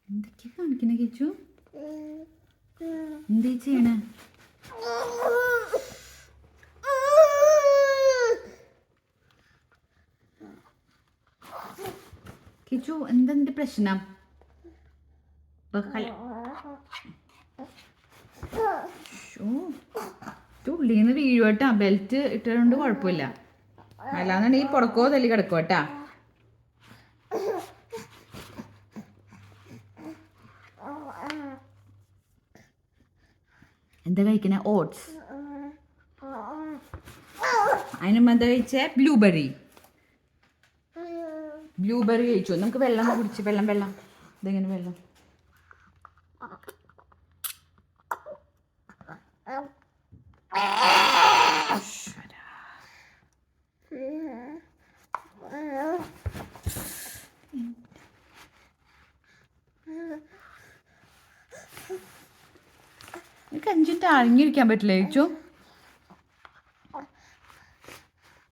എന്തൊക്കെയാ കാണിക്കണേ കിച്ചു? എന്താ ചെയ്യണേ? കിച്ചു എന്തെന്റെ പ്രശ്നം? ഉള്ളിന്ന് വീഴുവട്ടാ. ബെൽറ്റ് ഇട്ടുകൊണ്ട് കുഴപ്പമില്ല, അല്ലാന്നുണ്ടെങ്കിൽ പുറക്കോ തല്ലി കിടക്കുവട്ടാ. എന്താ കഴിക്കണേ? ഓട്സ്. അതിനുമ്പ് എന്താ കഴിച്ചേ? ബ്ലൂബെറി കഴിച്ചു. നമുക്ക് വെള്ളം കുടിച്ച് വെള്ളം ഇതെങ്ങനെ വെള്ളം? എനിക്ക് 5 മിനിറ്റ് അടങ്ങിയിരിക്കാൻ പറ്റില്ല ചേച്ചു.